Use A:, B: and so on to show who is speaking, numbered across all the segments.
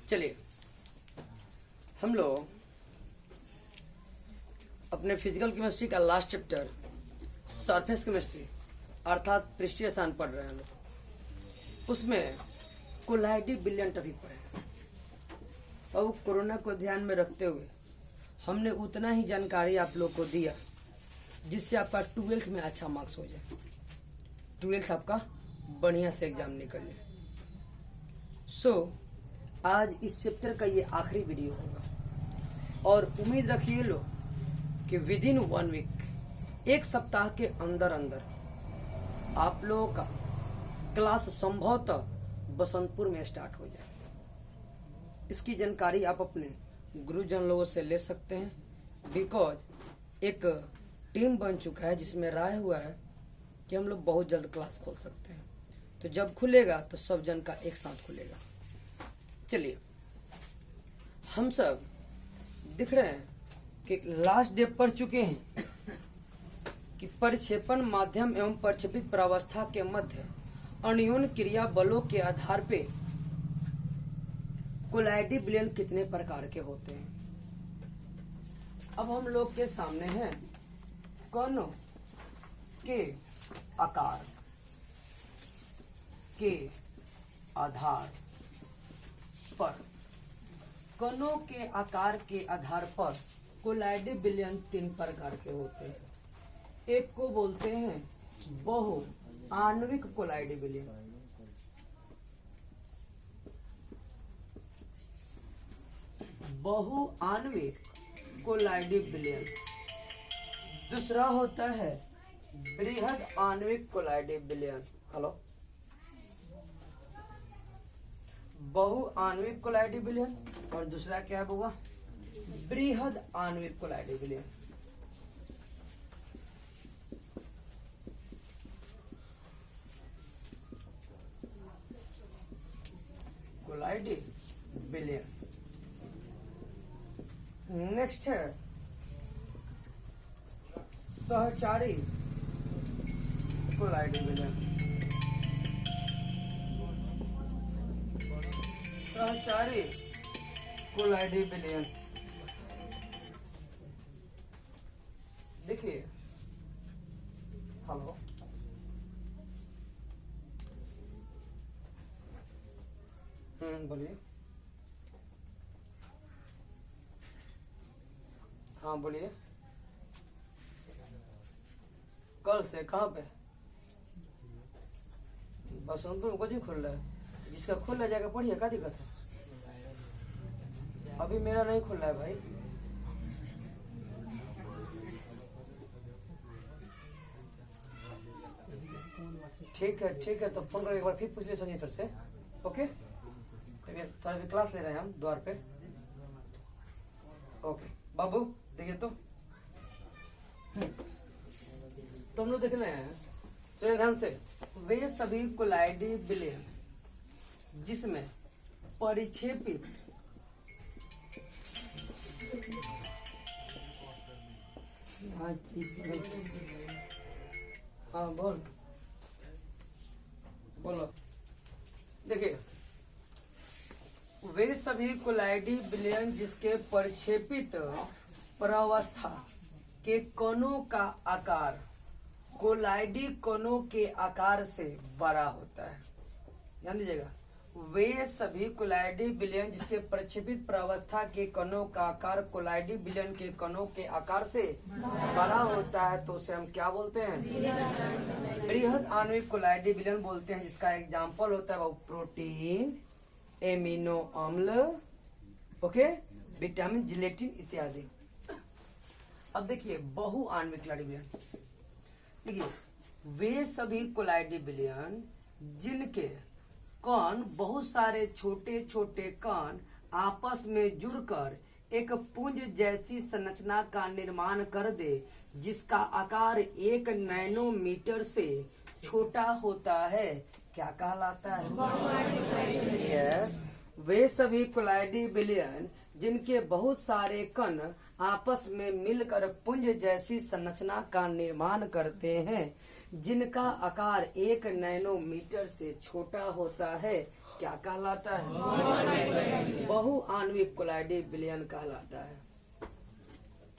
A: चलिए हम लोग अपने फिजिकल केमिस्ट्री का लास्ट चैप्टर सरफेस केमिस्ट्री अर्थात पृष्ठीय रसायन पढ़ रहे हैं हम लोग। उसमें कोलाइडी बिलियन टॉपिक पढ़े और कोरोना को ध्यान में रखते हुए हमने उतना ही जानकारी आप लोग को दिया जिससे आपका 12th में अच्छा मार्क्स हो जाए, 12th आपका बढ़िया से एग्जाम निकल जाए। आज इस चैप्टर का ये आखिरी वीडियो होगा और उम्मीद रखिए लोग कि विद इन 1 वीक, एक सप्ताह के अंदर अंदर आप लोगों का क्लास संभवतः बसंतपुर में स्टार्ट हो जाए। इसकी जानकारी आप अपने गुरुजन लोगों से ले सकते हैं, बिकॉज एक टीम बन चुका है जिसमें राय हुआ है कि हम लोग बहुत जल्द क्लास खोल सकते हैं। तो जब खुलेगा तो सब जन का एक साथ खुलेगा। चलिए हम सब दिख रहे हैं कि लास्ट डे पढ़ चुके हैं कि परिक्षेपण माध्यम एवं प्रक्षेपित प्रावस्था के मध्य अणुयों क्रिया बलों के आधार पे कोलाइडी विलयन कितने प्रकार के होते हैं। अब हम लोग के सामने है कणों के आकार के आधार पर, कणों के आकार के आधार पर कोलाइडी विलयन 3 प्रकार के होते हैं। एक को बोलते हैं बहु आणविक कोलाइडी विलयन, बहु आणविक कोलाइडी विलयन। दूसरा होता है बृहद आणविक कोलाइडी विलयन। हेलो, बहु आणविक कोलाइडी विलयन और दूसरा क्या होगा, बृहद आणविक कोलाइडी विलयन। कोलाइडी विलयन। नेक्स्ट है सहचारी कोलाइडी विलयन। सहचारी कोलाइडी विलयन। देखिए, हेलो, बोलिए। हाँ बोलिए। कल से कहाँ पे? बसंतपुर में कोचिंग खुल रहा है, जिसका खुल रहा जाकर पढ़िए, क्या दिक्कत है? अभी मेरा नहीं खुल रहा है भाई। ठीक है तो फोन करके एक बार फिर पूछ लिया संजय सर से। ओके, थोड़ा भी क्लास ले रहे हैं हम द्वार पे। ओके बाबू, देखिए तो हम लोग देख रहे हैं, चलिए ध्यान से। वे सभी कोलाइडी विलयन जिसमें परिक्षेपित हाँ बोलो। देखिए, वे सभी कोलाइडी विलयन जिसके परिक्षेपित प्रावस्था के कणों का आकार कोलाइडी कणों के आकार से बड़ा होता है। ध्यान दीजिएगा, वे सभी कोलाइडी विलयन जिसके प्रक्षेपित प्रावस्था के कणों का आकार कोलाइडी विलयन के कणों के आकार से बड़ा होता है, तो उसे हम क्या बोलते हैं? बृहद आणविक कोलाइडी विलयन बोलते हैं। जिसका एग्जाम्पल होता है वो प्रोटीन, एमिनो अम्ल, ओके, विटामिन, जिलेटिन इत्यादि। अब देखिए बहु आणविक कोलाइडी विलयन। देखिए, वे सभी कोलाइडी विलयन जिनके कण बहुत सारे छोटे छोटे कण आपस में जुड़कर एक पुंज जैसी संरचना का निर्माण कर दे, जिसका आकार 1 नैनोमीटर से छोटा होता है, क्या कहलाता है? यस, वे सभी कोलाइडी विलयन जिनके बहुत सारे कण आपस में मिलकर पुंज जैसी संरचना का निर्माण करते हैं, जिनका आकार 1 नैनोमीटर से छोटा होता है क्या कहलाता है? बहुआण्विक कोलाइडी विलयन कहलाता है।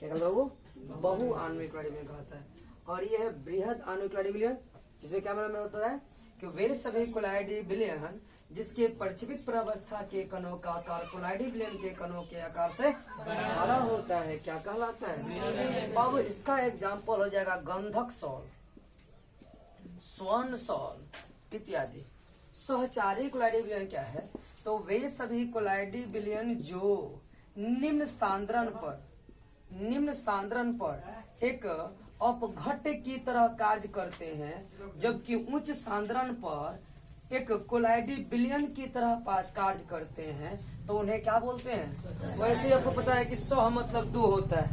A: क्या कहलाता है वो? बहुआण्विक कोलाइडी विलयन कहलाता है। और यह है बृहद आणविक कोलाइडी विलयन, जिसमें क्या मतलब होता है कि वे सभी कोलाइडी विलयन जिसके प्रक्षेपित प्रावस्था के कणों का आकार कोलाइडी विलयन के कणों के आकार से बड़ा होता है क्या कहलाता है? अब इसका एग्जाम्पल हो जाएगा गंधक सॉल, स्वर्ण सॉल इत्यादि। सहचारी कोलाइडी विलयन क्या है? तो वे सभी कोलाइडी विलयन जो निम्न सांद्रण पर एक अपघट्य की तरह कार्य करते हैं, जबकि उच्च सांद्रण पर एक कोलाइडी विलयन की तरह कार्य करते हैं, तो उन्हें क्या बोलते हैं? वैसे आपको पता है कि सह मतलब 2 होता है,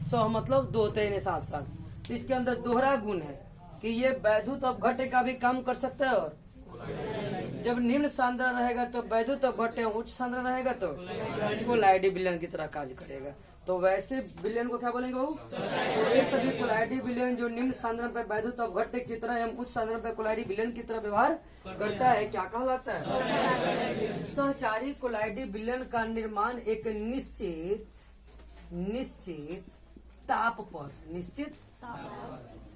A: सह मतलब 2 होते हैं साथ साथ, तो इसके अंदर दोहरा गुण है कि ये वैद्युत अपघट्य का भी काम कर सकता है। और जब निम्न सांद्रण रहेगा तो वैद्युत अपघट्य, उच्च सांद्रण रहेगा तो कोलाइडी विलयन की तरह कार्य करेगा। तो वैसे विलयन को क्या बोलेंगे बाबू? तो ये सभी कोलाइडी विलयन जो निम्न सांद्रण पर वैद्युत अपघट्य की तरह एवं उच्च सांद्रण पर कोलाइडी विलयन की तरह व्यवहार करता है क्या कहलाता है? सहचारी कोलाइडी विलयन का निर्माण एक निश्चित ताप पर, निश्चित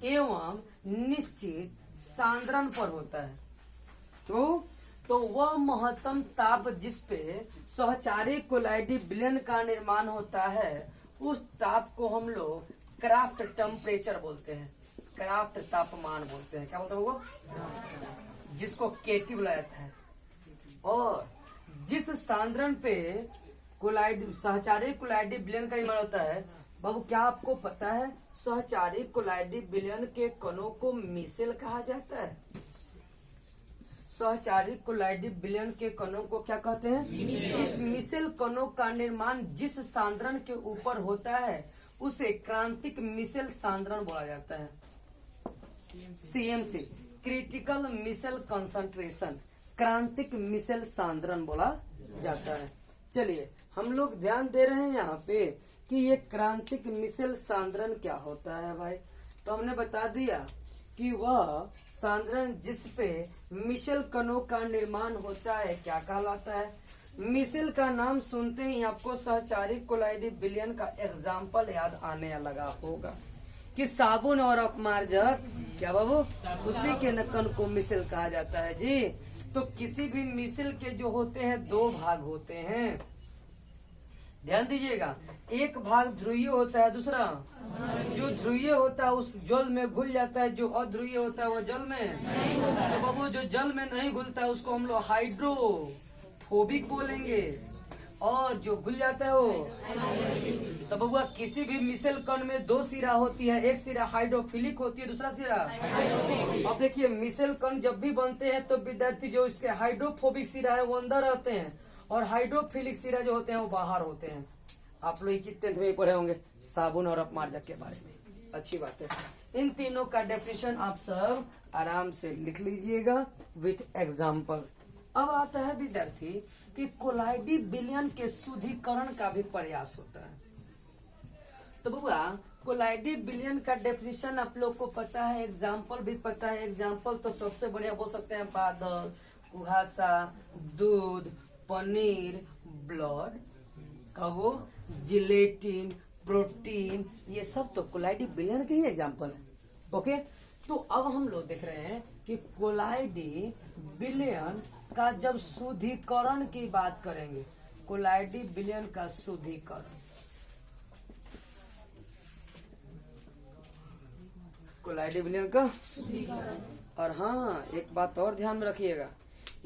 A: एवं निश्चित सांद्रण पर होता है। तो वह महत्तम ताप जिस पे सहचारी कोलाइडी विलयन का निर्माण होता है, उस ताप को हम लोग क्राफ्ट टेम्परेचर बोलते हैं, क्राफ्ट तापमान बोलते हैं। क्या बोलते हैं वो? जिसको केटी बुलाया जाता है। और जिस सांद्रण पे सहचारी कोलाइडी विलयन का निर्माण होता है, बाबू क्या आपको पता है सहचारी कोलाइडी विलयन के कणों को मिसेल कहा जाता है? सहचारी कोलाइडी विलयन के कणों को क्या कहते हैं? इस मिसेल कणों का निर्माण जिस सांद्रण के ऊपर होता है उसे क्रांतिक मिसेल सांद्रण बोला जाता है। CMC, क्रिटिकल मिसेल कंसंट्रेशन, क्रांतिक मिसेल सांद्रण बोला जाता है। चलिए हम लोग ध्यान दे रहे हैं यहाँ पे कि ये क्रांतिक मिसेल सांद्रण क्या होता है भाई। तो हमने बता दिया कि वह सांद्रण जिस पे मिसेल कणों का निर्माण होता है क्या कहलाता है? मिसेल का नाम सुनते ही आपको सहचारी कोलाइडी विलयन का एग्जाम्पल याद आने लगा होगा कि साबुन और अपमार्जक, क्या बाबू, उसी के कण को मिसेल कहा जाता है जी। तो किसी भी मिसेल के जो होते हैं 2 भाग होते हैं, ध्यान दीजिएगा। एक भाग ध्रुवीय होता है, दूसरा जो ध्रुवीय होता है उस जल में घुल जाता है, जो अध्रुवीय होता है वो जल में तो बाबू जो जल में नहीं घुलता है उसको हम लोग हाइड्रोफोबिक बोलेंगे, और जो घुल जाता है वो तो बबुआ किसी भी मिसेल कण में 2 सिरा होती है, एक सिरा हाइड्रोफिलिक होती है, दूसरा सिरा। अब देखिए मिसेल कण जब भी बनते हैं तो विद्यार्थी जो इसके हाइड्रोफोबिक सिरा है वो अंदर रहते हैं और हाइड्रोफिलिक सिरा जो होते हैं वो बाहर होते हैं। आप लोग इसी 10th में पढ़े होंगे साबुन और अपमार्जक के बारे में, अच्छी बात है। इन तीनों का डेफिनेशन आप सब आराम से लिख लीजिएगा विथ एग्जाम्पल। अब आता है विद्यार्थी कि कोलाइडी विलयन के शुद्धिकरण का भी प्रयास होता है। तो बुआ कोलाइडी विलयन का डेफिनेशन आप लोग को पता है, एग्जाम्पल भी पता है। एग्जाम्पल तो सबसे बढ़िया बोल सकते हैं बादल, कुहासा, दूध, पनीर, ब्लड, कहो जिलेटिन, प्रोटीन, ये सब तो कोलाइडी विलयन के ही एग्जाम्पल है। ओके, तो अब हम लोग देख रहे हैं कि कोलाइडी विलयन का जब शुद्धिकरण की बात करेंगे, कोलाइडी विलयन का शुद्धिकरण, कोलाइडी विलयन का शुद्धिकरण। और हाँ एक बात और ध्यान में रखिएगा,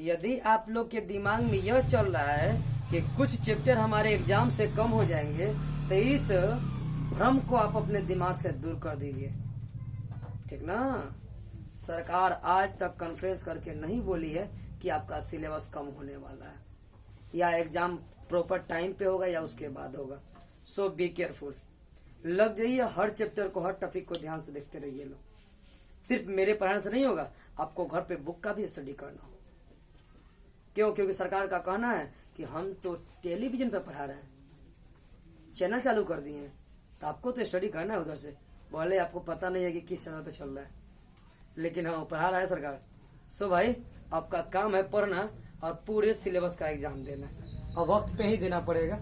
A: यदि आप लोग के दिमाग में यह चल रहा है कि कुछ चैप्टर हमारे एग्जाम से कम हो जाएंगे, तो इस भ्रम को आप अपने दिमाग से दूर कर दीजिए, ठीक ना। सरकार आज तक कॉन्फ्रेंस करके नहीं बोली है कि आपका सिलेबस कम होने वाला है या एग्जाम प्रॉपर टाइम पे होगा या उसके बाद होगा। सो बी केयरफुल, लग जाइए हर चैप्टर को, हर टॉपिक को ध्यान से देखते रहिए लोग। सिर्फ मेरे पढ़ाने से नहीं होगा, आपको घर पे बुक का भी स्टडी करना होगा। क्यों? क्योंकि सरकार का कहना है कि हम तो टेलीविजन पे पढ़ा रहे हैं, चैनल चालू कर दिए हैं, तो आपको तो स्टडी करना है उधर से, बोले आपको पता नहीं है कि किस चैनल पे चल रहा है। लेकिन हाँ पढ़ा रहा है सरकार। सो भाई आपका काम है पढ़ना और पूरे सिलेबस का एग्जाम देना और वक्त पे ही देना पड़ेगा।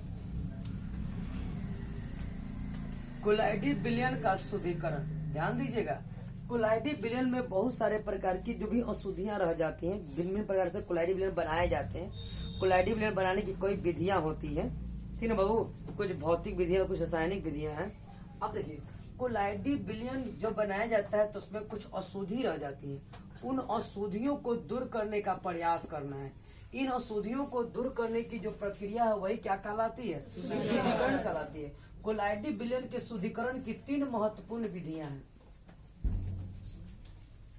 A: कोलाइडी विलयन का शुद्धिकरण, ध्यान दीजिएगा। कोलाइडी विलयन में बहुत सारे प्रकार की जो भी अशुद्धियां रह जाती हैं, भिन्न प्रकार से कोलाइडी विलयन बनाए जाते हैं। कोलाइडी विलयन बनाने की कोई विधियां होती है, ठीक है बाबू। कुछ भौतिक विधियां, कुछ रासायनिक विधियां हैं। अब देखिए कोलाइडी विलयन जब बनाया जाता है तो उसमें कुछ अशुद्धि रह जाती है। उन अशुद्धियों को दूर करने का प्रयास करना है। इन अशुद्धियों को दूर करने की जो प्रक्रिया है वही क्या कहलाती है? शुद्धिकरण कहलाती है। कोलाइडी विलयन के शुद्धिकरण की 3 महत्वपूर्ण विधियां हैं।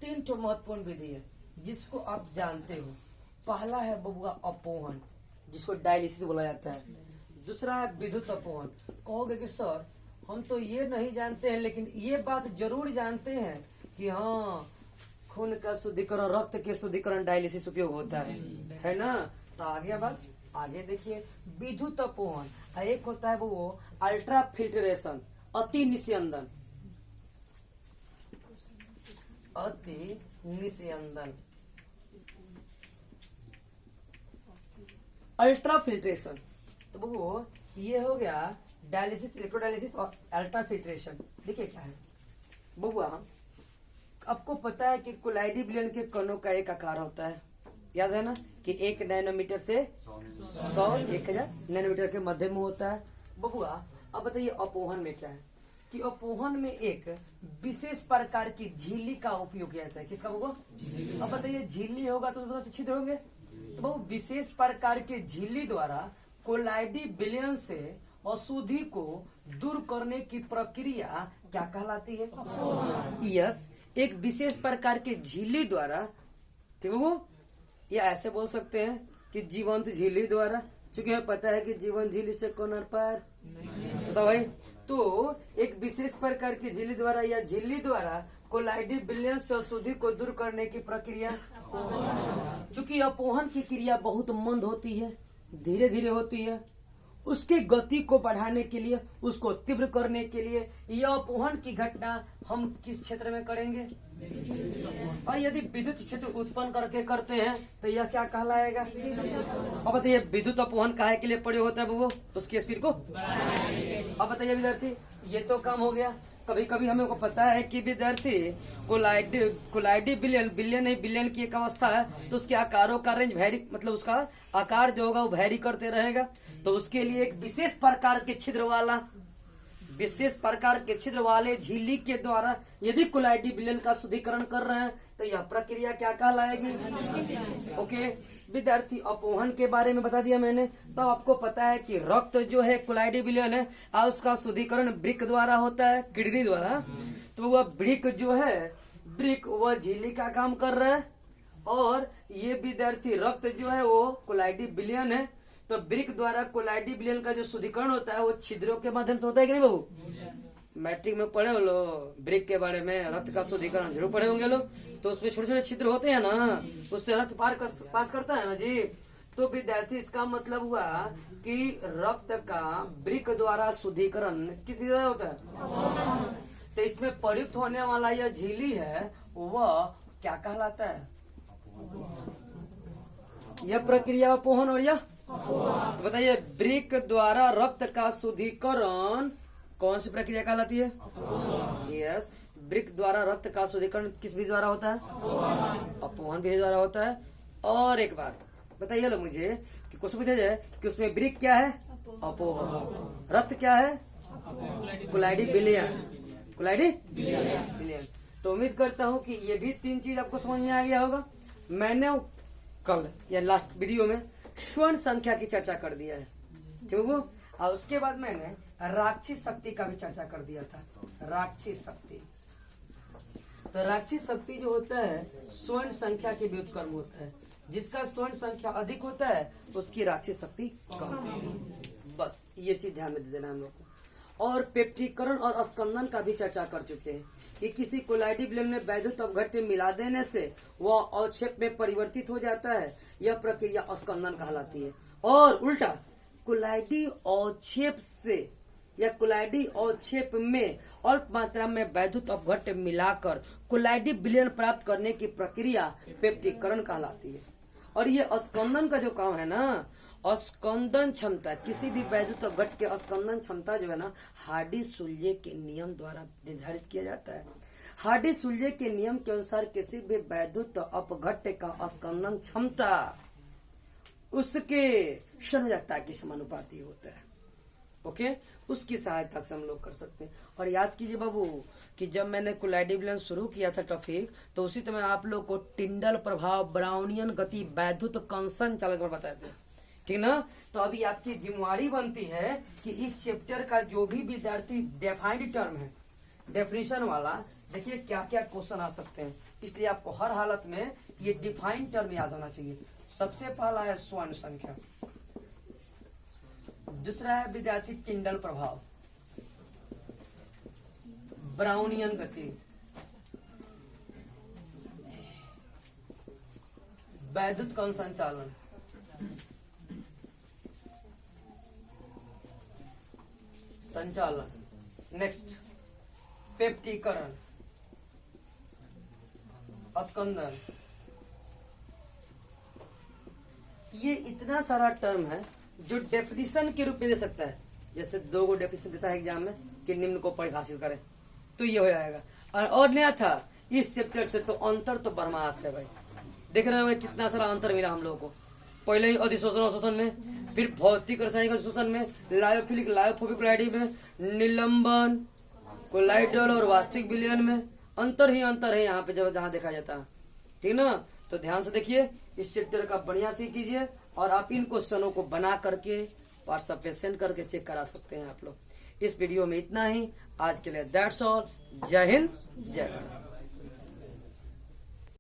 A: 3 तो महत्वपूर्ण विधि है जिसको आप जानते हो। पहला है बबुआ अपोहन, जिसको डायलिसिस बोला जाता है। दूसरा है विद्युत अपोहन। कहोगे कि सर हम तो ये नहीं जानते हैं, लेकिन ये बात जरूर जानते हैं कि हाँ खून का शुद्धिकरण, रक्त के शुद्धिकरण डायलिसिस उपयोग होता है ना। तो आगे बात आगे देखिए, विद्युत अपोहन। एक होता है वो अल्ट्रा फिल्ट्रेशन, अति निस्यंदन। अति निस्यंदन, अल्ट्रा फिल्ट्रेशन। तो वो ये हो गया डायलिसिस, इलेक्ट्रोडायलिसिस और अल्ट्रा फिल्ट्रेशन। देखिए क्या है बबुआ, आपको पता है कि कोलाइडी विलयन के कणों का एक आकार होता है, याद है ना कि 1 नैनोमीटर से 100-1000 नैनोमीटर के मध्य में होता है बबुआ। अब बताइए अपोहन में क्या है कि अपोहन में एक विशेष प्रकार की झिल्ली का उपयोग किया जाता है। किसका बबुआ? अब बताइए झिल्ली होगा तो उसमें छिद्र होंगे। तो बहु विशेष प्रकार के झिल्ली द्वारा कोलाइडी विलयन से अशुद्धि को दूर करने की प्रक्रिया क्या कहलाती है? यस, एक विशेष प्रकार के झिल्ली द्वारा, ठीक है वो, या ऐसे बोल सकते हैं कि जीवंत झिल्ली द्वारा, चूंकि हमें पता है कि जीवन झिल्ली से कौन आर पार बताओ भाई। तो एक विशेष प्रकार की झिल्ली द्वारा या झिल्ली द्वारा कोलाइडी विलयन से अशुद्धि को दूर करने की प्रक्रिया। चूंकि अपोहन की क्रिया बहुत मंद होती है, धीरे धीरे होती है, उसकी गति को बढ़ाने के लिए, उसको तीव्र करने के लिए यह अपोहन की घटना हम किस क्षेत्र में करेंगे? और यदि विद्युत क्षेत्र उत्पन्न करके करते हैं तो यह क्या कहलाएगा? अब बताइए विद्युत अपोहन काहे के लिए प्रयोग होता है वो? उसकी स्पीड को। अब बताइए विद्यार्थी, ये तो काम हो गया। कभी कभी हमें को पता है कि विद्यार्थी कोलाइडी विलयन की एक अवस्था है तो उसके आकारों का रेंज वैरी, मतलब उसका आकार जो होगा वो वैरी करते रहेगा। तो उसके लिए एक विशेष प्रकार के छिद्र वाले झिल्ली के द्वारा यदि कोलाइडी विलयन का शुद्धिकरण कर रहे हैं तो यह प्रक्रिया क्या कहलाएगी? ओके विद्यार्थी, अपोहन के बारे में बता दिया मैंने। तो आपको पता है कि रक्त जो है कोलाइडी विलयन है और उसका शुद्धिकरण वृक्क द्वारा होता है, किडनी द्वारा। तो वह वृक्क जो है, वृक्क वह झिल्ली का काम कर रहा है, और ये विद्यार्थी रक्त जो है वो कोलाइडी विलयन है। तो वृक्क द्वारा कोलाइडी विलयन का जो शुद्धिकरण होता है वो छिद्रों के माध्यम से होता है कि नहीं बाबू? मैट्रिक में पढ़े हो लो वृक्क के बारे में, रक्त का शुद्धिकरण जरूर पढ़े होंगे लोग। तो उसमें छोटे छोटे छिद्र होते हैं ना, उससे रक्त पास करता है ना जी। तो विद्यार्थी इसका मतलब हुआ कि रक्त का वृक्क द्वारा शुद्धिकरण किस विधि होता है? तो इसमें प्रयुक्त होने वाला यह झिल्ली है वह क्या कहलाता है? यह प्रक्रिया अपोहन और यह तो बताइए वृक्क द्वारा रक्त का शुद्धिकरण कौन सी प्रक्रिया कहलाती है? यस, वृक्क द्वारा रक्त का शुद्धिकरण किस विधि द्वारा होता है? अपोहन विधि द्वारा होता है। और एक बात बताइए लो मुझे कि क्वेश्चन पूछा जाए कि उसमें वृक्क क्या है? अपोहन। रक्त क्या है? कोलाइडी विलयन। तो उम्मीद करता हूँ कि ये भी 3 चीज आपको समझ में आ गया होगा। मैंने कल या लास्ट वीडियो में स्वर्ण संख्या की चर्चा कर दिया है, ठीक है। और उसके बाद मैंने राक्षस शक्ति का भी चर्चा कर दिया था। राक्षस शक्ति, तो राक्षस शक्ति जो होता है स्वर्ण संख्या के व्युत्क्रम होता है। जिसका स्वर्ण संख्या अधिक होता है उसकी राक्षस शक्ति कम होती है। बस ये चीज ध्यान में दे देना हम लोग को। और पेप्टीकरण और स्कंदन का भी चर्चा कर चुके हैं कि किसी कोलाइडी विलयन में वैद्युत अपघट्य मिला देने से वह अवक्षेप में परिवर्तित हो जाता है। यह प्रक्रिया स्कंदन कहलाती है। और उल्टा कोलाइडी अवक्षेप से या कोलाइडी अवक्षेप में अल्प मात्रा में वैद्युत अपघट्य मिलाकर कोलाइडी विलयन प्राप्त करने की प्रक्रिया पेप्टीकरण कहलाती है। और ये स्कंदन का जो काम है ना, स्कंदन क्षमता, किसी भी वैद्युत अपघट्य के स्कंदन क्षमता जो है ना हार्डी-सुल्जे के नियम द्वारा निर्धारित किया जाता है। हार्डी-सुल्जे के नियम के अनुसार किसी भी वैद्युत अपघट्य का स्कंदन क्षमता उसके संयोजकता के समानुपाती होता है। ओके, उसकी सहायता से हम लोग कर सकते हैं। और याद कीजिए बाबू कि जब मैंने कोलाइडी विलयन शुरू किया था टॉपिक, तो उसी समय आप लोग को टिंडल प्रभाव, ब्राउनियन गति, वैद्युत कंसन चालक पर बताए थे, ठीक ना। तो अभी आपकी जिम्मेवारी बनती है कि इस चैप्टर का जो भी विद्यार्थी डेफाइंड टर्म है, डेफिनेशन वाला, देखिए क्या क्या क्वेश्चन आ सकते हैं। इसलिए आपको हर हालत में ये डिफाइंड टर्म याद होना चाहिए। सबसे पहला है स्वर्ण संख्या, दूसरा है विद्यार्थी टिंडल प्रभाव, ब्राउनियन गति, वैद्युत कण संचालन, नेक्स्ट पेप्टीकरण, स्कंदन। ये इतना सारा टर्म है जो डेफिनेशन के रूप में दे सकता है। जैसे 2 गो डेफिनेशन देता है एग्जाम में कि निम्न को परिभाषित करें, तो ये हो जाएगा। और नया था इस चैप्टर से, तो अंतर तो ब्रह्मास्त्र है भाई। देख रहे हो कितना सारा अंतर मिला हम लोगों को। पहले ही अधिशोषण अवशोषण में, फिर भौतिक रासायनिक अधिशोषण में, लायोफिलिक लायोफोबिक कोलाइडी में, निलंबन, कोलाइडल और वास्तविक विलयन में अंतर ही अंतर है यहाँ पे जब जहाँ देखा जाता है, ठीक ना। तो ध्यान से देखिए, इस चैप्टर का बढ़िया से कीजिए और आप इन क्वेश्चनों को बना करके व्हाट्सएप पे सेंड करके चेक करा सकते हैं आप लोग। इस वीडियो में इतना ही, आज के लिए दैट्स ऑल। जय हिंद, जय भारत।